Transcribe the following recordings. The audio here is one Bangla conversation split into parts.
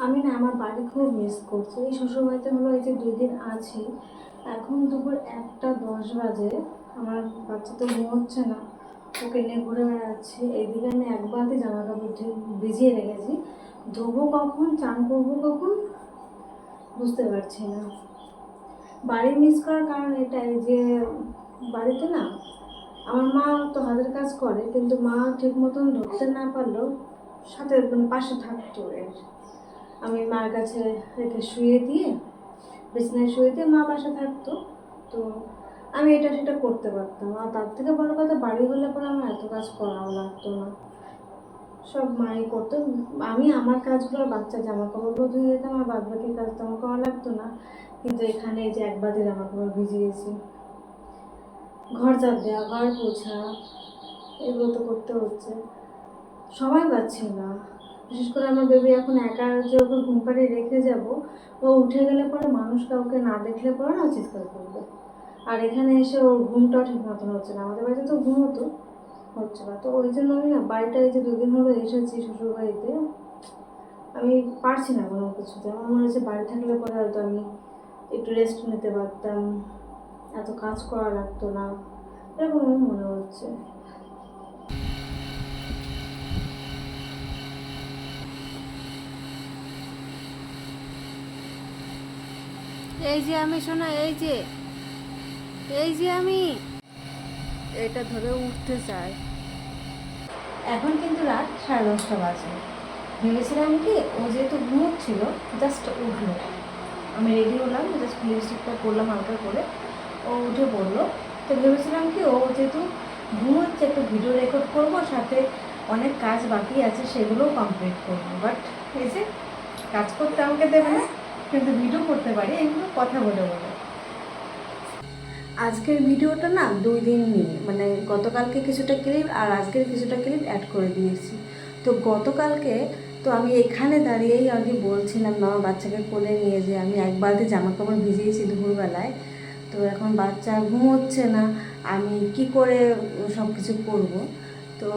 আমি না আমার বাড়ি খুব মিস করছি। এই শ্বশুরবাড়িতে হলো এই যে 2 দিন আছি। এখন দুপুর 1:10 বাজে। আমার বাচ্চা তো ঘুমোচ্ছে না, ওকে নিয়ে ঘুরে বেড়াচ্ছি। এইদিকে আমি এক বালতি জামা কাপড় ভিজিয়ে রেখেছি, ধোবো কখন, চান করবো কখন বুঝতে পারছি না। বাড়ি মিস করার কারণ এটাই যে বাড়িতে না আমার মা তো হাতের কাজ করে, কিন্তু মা ঠিক মতন ধরতে না পারলেও সাথে মানে পাশে থাকতো এর। আমি মার কাছে রেখে শুয়ে দিয়ে, বিছানায় শুয়ে দিয়ে মা পাশে থাকতো। তো আমি এটা সেটা করতে পারতাম। আর তার থেকে বড় কথা, বাড়ি হলে পরে আমার এত কাজ করাও লাগতো না, সব মাই করতো। আমি আমার কাজগুলো, বাচ্চার জামা কাপড়গুলো ধুয়ে দিতাম, আর বাদ বাকি কাজ তো আমার করা লাগতো না। কিন্তু এখানে এই যে এক বালতি জামা কাপড় ভিজিয়েছি, ঘর ঝাড় দেওয়া, ঘর পোছা, এগুলো তো করতে হচ্ছে, সময় পাচ্ছি না। বিশেষ করে আমার বেবি এখন একা, যে ওকে ঘুম পাড়িয়ে রেখে যাব, ও উঠে গেলে পরে মানুষ কাউকে না দেখলে পরে না চিৎকার করবে। আর এখানে এসে ওর ঘুমটাও ঠিক মতন হচ্ছে না। আমাদের বাড়িতে তো ঘুমোতো, হচ্ছে না। তো ওই জন্য আমি না বাড়িটা, এই যে 2 দিন হলো এসেছি শ্বশুর বাড়িতে, আমি পারছি না কোনো কিছুতে। আমার মনে হচ্ছে বাড়ি থাকলে পরে হয়তো আমি একটু রেস্ট নিতে পারতাম, এত কাজ করা লাগতো না, এরকম মনে হচ্ছে। এই যে আমি শোনা, এই যে আমি এটা ধরে উঠতে চাই। এখন কিন্তু রাত 10:30 বাজে। ভেবেছিলাম কি, ও যেহেতু ঘুমোচ্ছিল, জাস্ট উঠলো, আমি রেডি হলাম, জাস্ট লিপস্টিকটা করলাম হালকা করে, ও উঠে পড়লো। তো ভেবেছিলাম কি, ও যেহেতু ঘুমোচ্ছে একটু ভিডিও রেকর্ড করবো, সাথে অনেক কাজ বাকি আছে সেগুলোও কমপ্লিট করবো। বাট এই যে কাজ করতে আমাকে দেবে না, কিন্তু ভিডিও করতে পারি এগুলো কথা বলে বলে। আজকের ভিডিওটা না 2 দিন নিয়ে, মানে গতকালকে কিছুটা ক্লিপ আর আজকের কিছুটা ক্লিপ অ্যাড করে দিয়েছি। তো গতকালকে তো আমি এখানে দাঁড়িয়েই আগে বলছিলাম আমার বাচ্চাকে কোলে নিয়ে, যে আমি এক বালতি জামা কাপড় ভিজিয়েছি দুপুরবেলায়। তো এখন বাচ্চা ঘুমোচ্ছে না, আমি কি করে সব কিছু করবো। তো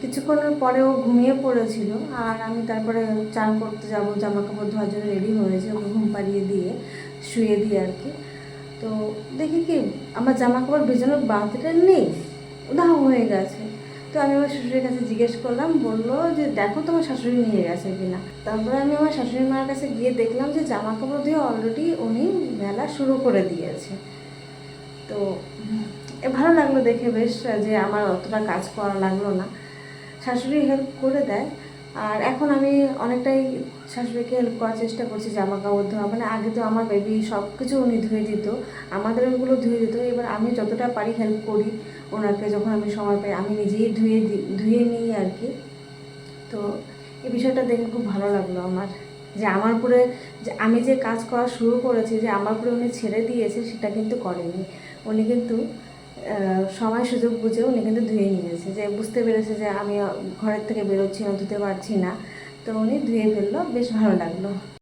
কিছুক্ষণের পরেও ঘুমিয়ে পড়েছিল, আর আমি তারপরে চান করতে যাব, জামা কাপড় ধোয়ার জন্য রেডি হয়েছে, ওকে ঘুম পাড়িয়ে দিয়ে শুয়ে দিয়ে আর কি। তো দেখি কি, আমার জামা কাপড় ভেজানোর বালতিটা নেই, উধাও হয়ে গেছে। তো আমি আমার শ্বশুরের কাছে জিজ্ঞেস করলাম, বললো যে দেখো তোমার শাশুড়ি নিয়ে গেছে কিনা। তারপরে আমি আমার শাশুড়ি মার কাছে গিয়ে দেখলাম যে জামা কাপড় দিয়ে অলরেডি উনি মেলা শুরু করে দিয়েছে। তো ভালো লাগলো দেখে বেশ, যে আমার অতটা কাজ করা লাগলো না, শাশুড়ি হেল্প করে দেয়। আর এখন আমি অনেকটাই শাশুড়িকে হেল্প করার চেষ্টা করছি জামা কাপড় ধোয়া। মানে আগে তো আমার বেবি সব কিছু উনি ধুয়ে দিত, আমাদের ওগুলো ধুয়ে দিত। এবার আমি যতটা পারি হেল্প করি ওনাকে, যখন আমি সময় পাই আমি নিজেই ধুয়ে নিই আর কি। তো এই বিষয়টা দেখে খুব ভালো লাগলো আমার, যে আমার উপরে, যে আমি যে কাজ করা শুরু করেছি, যে আমার উপরে উনি ছেড়ে দিয়েছে সেটা কিন্তু করেনি। উনি কিন্তু সময় সুযোগ বুঝে উনি কিন্তু ধুয়ে নিয়েছে, যে বুঝতে পেরেছে যে আমি ঘরের থেকে বেরোচ্ছি না, ধুতে পারছি না, তো উনি ধুয়ে ফেললো, বেশ ভালো লাগলো।